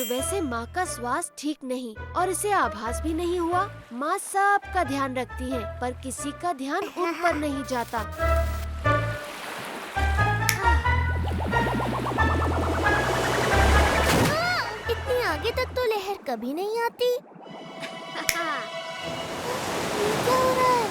सुबह से माँ का स्वास्थ्य ठीक नहीं और इसे आभास भी नहीं हुआ। माँ सबका ध्यान रखती है, पर किसी का ध्यान उन पर नहीं जाता। इतनी आगे तक तो लहर कभी नहीं आती। ये क्या हो रहा है?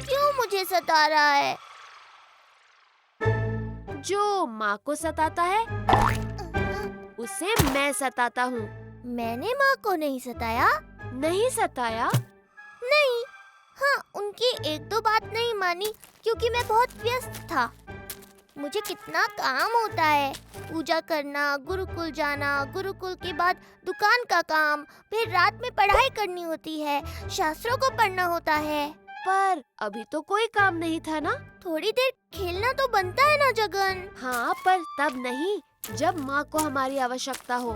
क्यों मुझे सता रहा है? जो माँ को सताता है उसे मैं सताता हूँ। मैंने माँ को नहीं सताया। नहीं सताया? नहीं। हाँ, उनकी एक दो बात नहीं मानी क्योंकि मैं बहुत व्यस्त था। मुझे कितना काम होता है, पूजा करना, गुरुकुल जाना, गुरुकुल के बाद दुकान का काम, फिर रात में पढ़ाई करनी होती है, शास्त्रों को पढ़ना होता है। पर अभी तो कोई काम नहीं था ना? थोड़ी देर खेलना तो बनता है ना जगन। हाँ, पर तब नहीं जब माँ को हमारी आवश्यकता हो।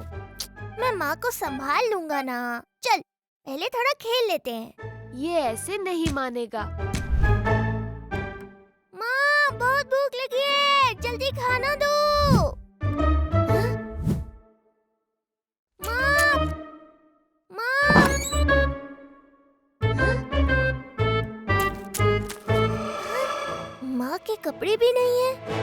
मैं माँ को संभाल लूंगा ना। चल, पहले थोड़ा खेल लेते हैं। ये ऐसे नहीं मानेगा। माँ, बहुत भूख लगी है, जल्दी खाना दो। हाँ? माँ, माँ। माँ के कपड़े भी नहीं है।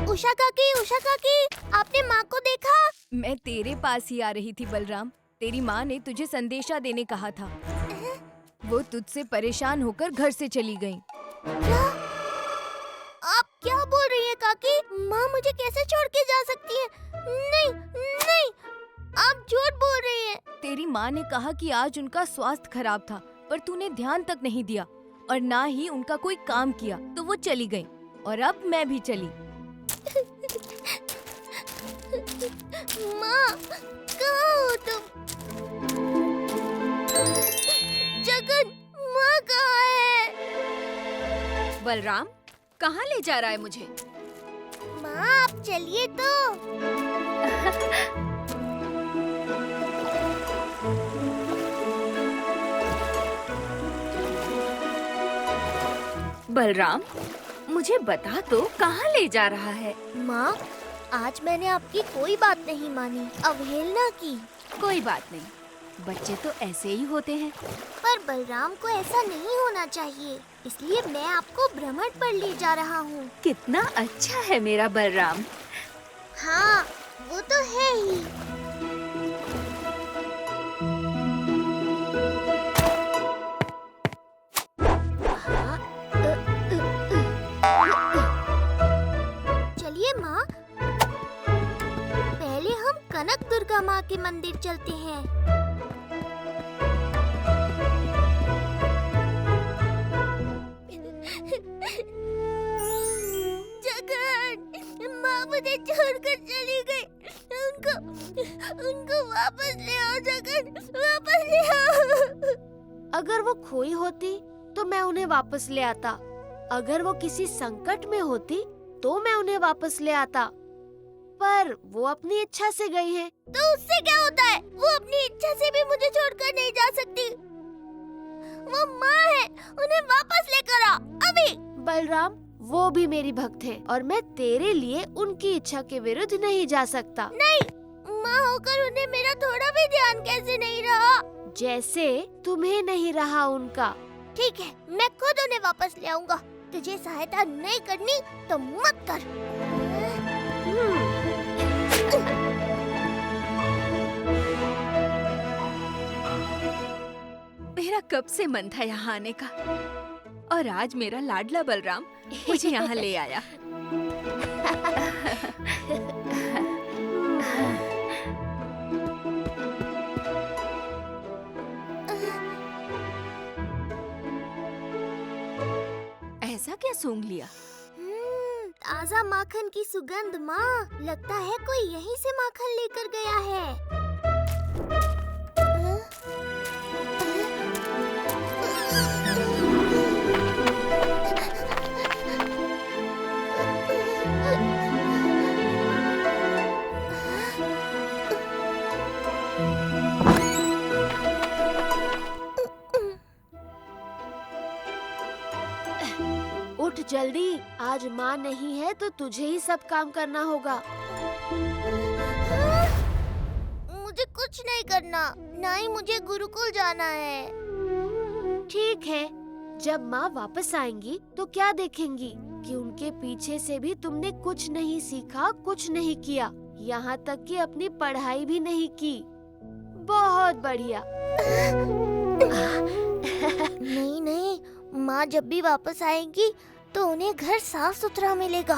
उषा काकी, आपने माँ को देखा? मैं तेरे पास ही आ रही थी बलराम। तेरी माँ ने तुझे संदेशा देने कहा था। वो तुझसे परेशान होकर घर से चली गईं। क्या? आप क्या बोल रही हैं काकी? माँ मुझे कैसे छोड़ के जा सकती है? नहीं, नहीं, आप झूठ बोल रही हैं। तेरी माँ ने कहा कि आज उनका स्वास्थ्य खराब था, पर तूने ध्यान तक नहीं दिया और ना ही उनका कोई काम किया, तो वो चली गईं। और अब मैं भी चली। माँ, कहाँ हो तुम? जगन, माँ कहाँ है? बलराम, कहाँ ले जा रहा है मुझे? माँ, आप चलिए तो। बलराम, मुझे बता तो कहाँ ले जा रहा है? माँ, आज मैंने आपकी कोई बात नहीं मानी, अवहेलना की। कोई बात नहीं, बच्चे तो ऐसे ही होते हैं। पर बलराम को ऐसा नहीं होना चाहिए, इसलिए मैं आपको भ्रमण पर ले जा रहा हूँ। कितना अच्छा है मेरा बलराम। हाँ, वो तो है ही। चलिए माँ, पहले हम कनक दुर्गा माँ के मंदिर चलते हैं। जगन, माँ मुझे छोड़कर चली गई। उनको वापस ले आओ जगन, वापस ले आओ। अगर वो खोई होती तो मैं उन्हें वापस ले आता। अगर वो किसी संकट में होती तो मैं उन्हें वापस ले आता। पर वो अपनी इच्छा से गई हैं। तो उससे क्या होता है? वो अपनी इच्छा से भी मुझे छोड़कर नहीं जा सकती। वो माँ है, उन्हें वापस लेकर आ, अभी। बलराम, वो भी मेरी भक्त है और मैं तेरे लिए उनकी इच्छा के विरुद्ध नहीं जा सकता। नहीं, माँ होकर उन्हें मेरा थोड़ा भी ध्यान कैसे नहीं रहा? जैसे तुम्हें नहीं रहा उनका। ठीक है, मैं खुद उन्हें वापस ले आऊंगा। तुझे सहायता नहीं करनी तो मत कर। मेरा कब से मन था यहाँ आने का, और आज मेरा लाडला बलराम मुझे यहाँ ले आया। ऐसा क्या सूंघ लिया? ताजा माखन की सुगंध माँ। लगता है कोई यहीं से माखन लेकर गया है। उठ जल्दी, आज माँ नहीं है तो तुझे ही सब काम करना होगा। मुझे कुछ नहीं करना, ना ही मुझे गुरुकुल जाना है। ठीक है, जब माँ वापस आएंगी तो क्या देखेंगी कि उनके पीछे से भी तुमने कुछ नहीं सीखा, कुछ नहीं किया, यहाँ तक कि अपनी पढ़ाई भी नहीं की। बहुत बढ़िया। नहीं नहीं, माँ जब भी वापस आएगी तो उन्हें घर साफ सुथरा मिलेगा।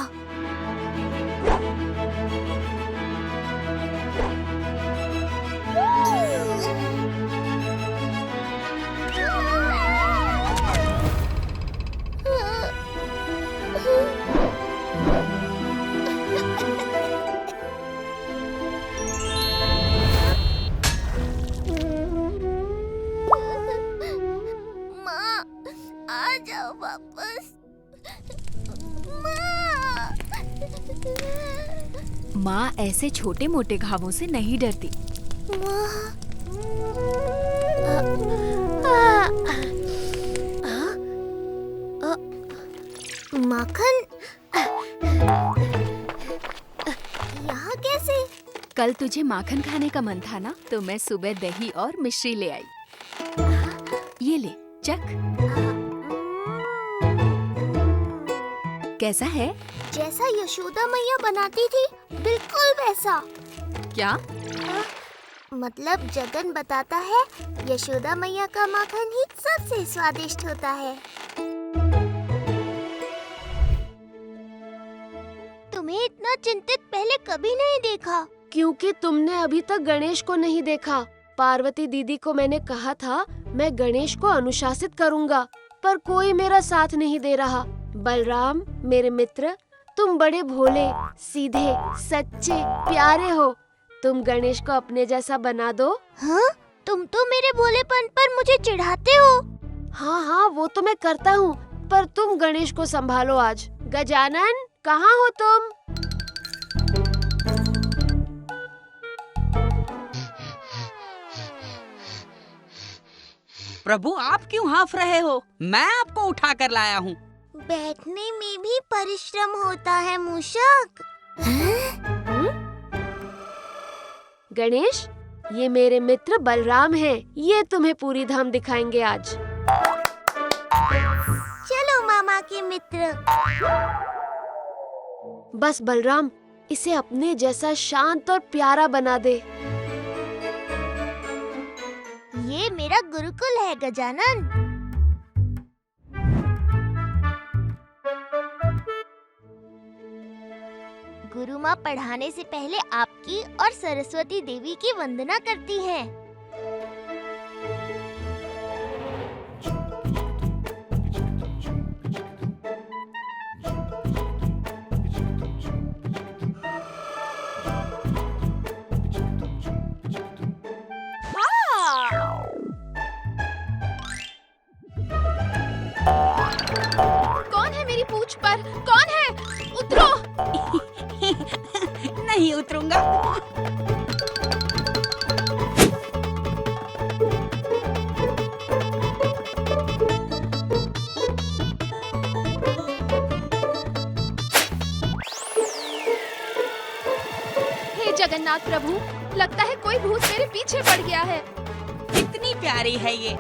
माँ, आ जाओ वापस। माँ ऐसे छोटे मोटे घावों से नहीं डरती। माखन, यहाँ कैसे? कल तुझे माखन खाने का मन था ना, तो मैं सुबह दही और मिश्री ले आई। ये ले, चख। कैसा है? जैसा यशोदा मैया बनाती थी, बिल्कुल वैसा। क्या? मतलब जगन बताता है यशोदा मैया का माखन ही सबसे स्वादिष्ट होता है। तुम्हें इतना चिंतित पहले कभी नहीं देखा। क्योंकि तुमने अभी तक गणेश को नहीं देखा। पार्वती दीदी को मैंने कहा था मैं गणेश को अनुशासित करूँगा, पर कोई मेरा साथ नहीं दे रहा। बलराम मेरे मित्र, तुम बड़े भोले, सीधे, सच्चे, प्यारे हो। तुम गणेश को अपने जैसा बना दो। हाँ? तुम तो मेरे भोलेपन पर मुझे चिढ़ाते हो। हाँ हाँ, वो तो मैं करता हूँ, पर तुम गणेश को संभालो आज। गजानन, कहाँ हो तुम? प्रभु, आप क्यों हाँफ रहे हो? मैं आपको उठा कर लाया हूँ। बैठने में भी परिश्रम होता है मूषक। गणेश, ये मेरे मित्र बलराम हैं। ये तुम्हें पूरी धाम दिखाएंगे आज। चलो मामा के मित्र। बस बलराम, इसे अपने जैसा शांत और प्यारा बना दे। ये मेरा गुरुकुल है गजानन। गुरु माँ पढ़ाने से पहले आपकी और सरस्वती देवी की वंदना करती हैं। कौन है मेरी पूंछ पर? कौन है? उतरो! नहीं उतरूंगा। हे जगन्नाथ प्रभु, लगता है कोई भूत मेरे पीछे पड़ गया है। कितनी प्यारी है ये।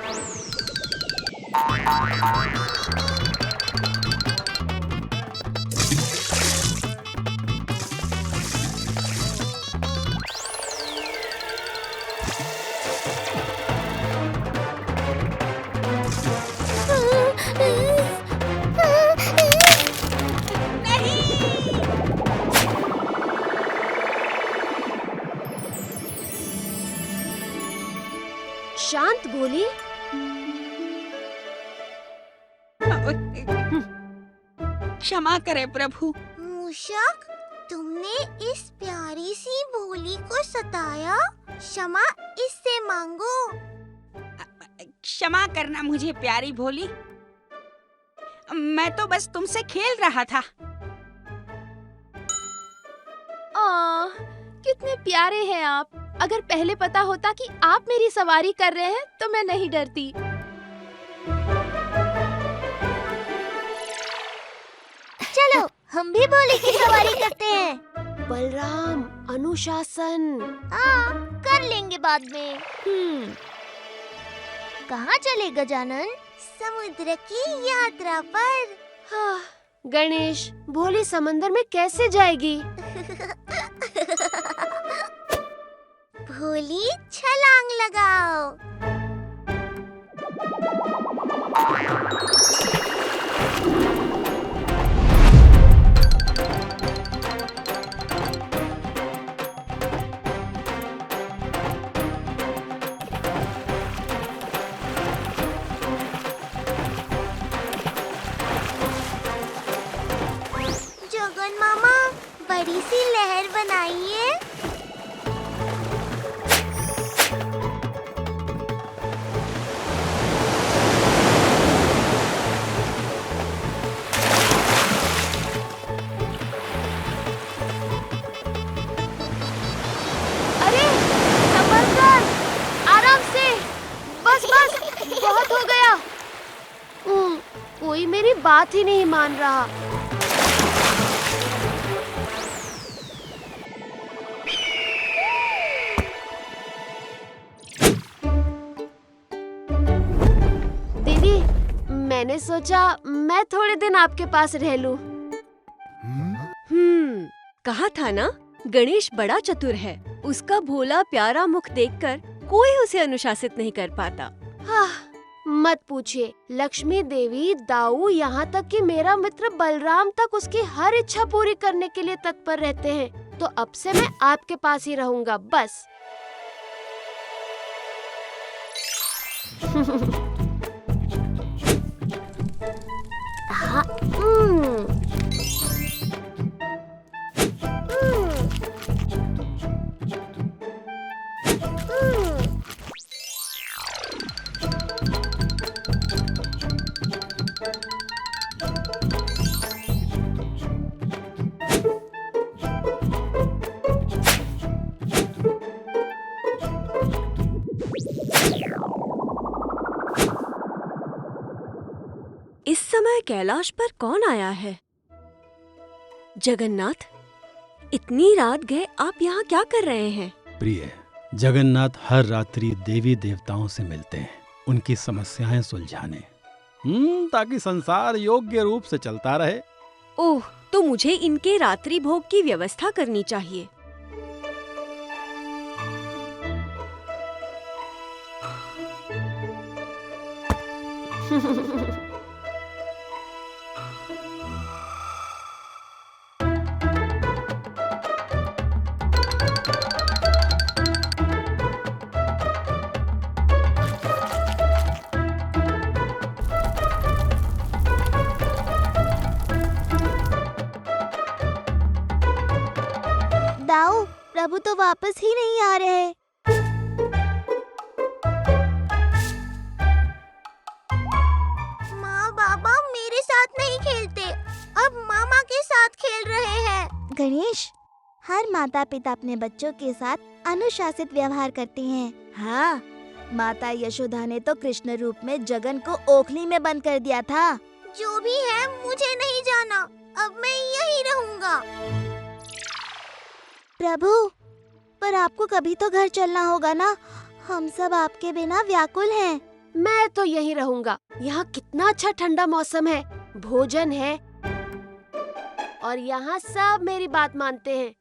शांत बोली। क्षमा करें प्रभु। मूषक, तुमने इस प्यारी सी भोली को सताया। क्षमा इससे मांगो। क्षमा करना मुझे प्यारी भोली, मैं तो बस तुमसे खेल रहा था। कितने प्यारे हैं आप। अगर पहले पता होता कि आप मेरी सवारी कर रहे हैं तो मैं नहीं डरती। चलो हम भी भोली की सवारी करते हैं। बलराम, अनुशासन। हाँ, कर लेंगे बाद में। कहाँ चले गजानन? समुद्र की यात्रा पर। हाँ, गणेश, भोली समंदर में कैसे जाएगी? भोली छलांग लगाओ। जगन मामा, बड़ी सी लहर बनाइए। अरे समंदर, आराम से। बस बस, बहुत हो गया। कोई मेरी बात ही नहीं मान रहा। दीदी, मैंने सोचा मैं थोड़े दिन आपके पास रह लूं। कहा था ना, गणेश बड़ा चतुर है। उसका भोला प्यारा मुख देखकर कोई उसे अनुशासित नहीं कर पाता। हाँ, मत पूछिए। लक्ष्मी देवी, दाऊ, यहाँ तक कि मेरा मित्र बलराम तक उसकी हर इच्छा पूरी करने के लिए तत्पर रहते हैं। तो अब से मैं आपके पास ही रहूंगा, बस। इस समय कैलाश पर कौन आया है? जगन्नाथ, इतनी रात गए आप यहाँ क्या कर रहे हैं? प्रिय, जगन्नाथ हर रात्रि देवी देवताओं से मिलते हैं, उनकी समस्याएं सुलझाने, ताकि संसार योग्य रूप से चलता रहे। ओह, तो मुझे इनके रात्रि भोग की व्यवस्था करनी चाहिए। दाऊ, प्रभु तो वापस ही नहीं आ रहे। माँ बाबा मेरे साथ नहीं खेलते, अब मामा के साथ खेल रहे हैं। गणेश, हर माता पिता अपने बच्चों के साथ अनुशासित व्यवहार करते हैं। हाँ, माता यशोदा ने तो कृष्ण रूप में जगन को ओखली में बंद कर दिया था। जो भी है, मुझे नहीं जाना, अब मैं यहीं रहूंगा। प्रभु, पर आपको कभी तो घर चलना होगा ना, हम सब आपके बिना व्याकुल हैं। मैं तो यहीं रहूंगा। यहाँ कितना अच्छा ठंडा मौसम है, भोजन है, और यहाँ सब मेरी बात मानते हैं।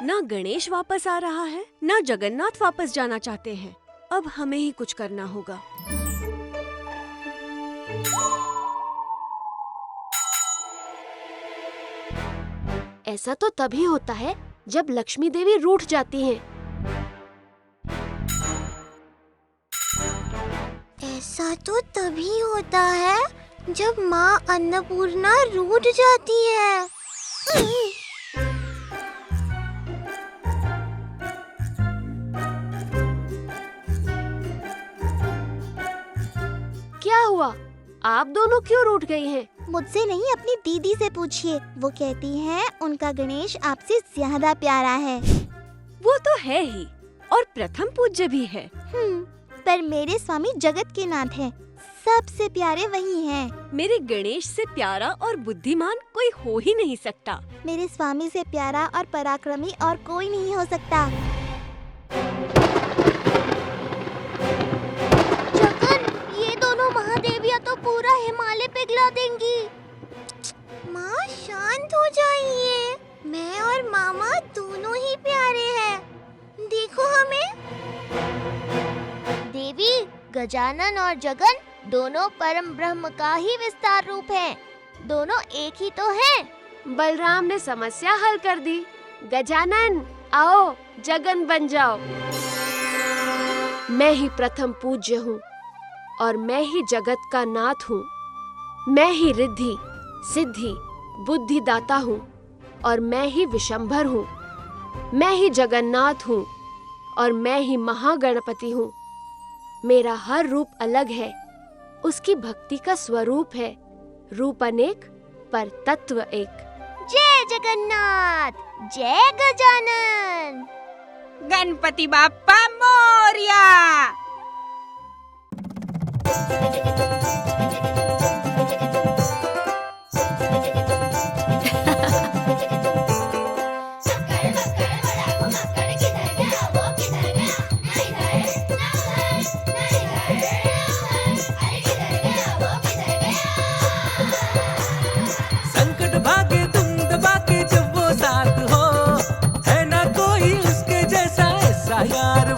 ना गणेश वापस आ रहा है, ना जगन्नाथ वापस जाना चाहते हैं। अब हमें ही कुछ करना होगा। ऐसा तो तभी होता है जब लक्ष्मी देवी रूठ जाती हैं। ऐसा तो तभी होता है जब माँ अन्नपूर्णा रूठ जाती है। आप दोनों क्यों रूठ गई हैं? मुझसे नहीं, अपनी दीदी से पूछिए। वो कहती है उनका गणेश आपसे ज्यादा प्यारा है। वो तो है ही और प्रथम पूज्य भी है। पर मेरे स्वामी जगत के नाथ हैं। सबसे प्यारे वही हैं। मेरे गणेश से प्यारा और बुद्धिमान कोई हो ही नहीं सकता। मेरे स्वामी से प्यारा और पराक्रमी और कोई नहीं हो सकता। जगन, ये दोनों महादेवियाँ तो पूरा हिमालय पिघला देंगी। माँ शांत हो जाइए। मैं और मामा दोनों ही प्यारे हैं। देखो हमें। देवी, गजानन और जगन दोनों परम ब्रह्म का ही विस्तार रूप हैं। दोनों एक ही तो हैं। बलराम ने समस्या हल कर दी। गजानन, आओ जगन बन जाओ। मैं ही प्रथम पूज्य हूँ और मैं ही जगत का नाथ हूँ। मैं ही रिद्धि, सिद्धि, बुद्धि दाता हूँ और मैं ही विशंभर हूँ। मैं ही जगन्नाथ हूँ और मैं ही महागणपति हूँ। मेरा हर रूप अलग है, उसकी भक्ति का स्वरूप है। रूप अनेक पर तत्व एक। जय जगन्नाथ, जय गजानन। गणपति बाप्पा मोरया। संकट भागे तुम दबा के जब वो साथ हो, है ना कोई उसके जैसा ऐसा यार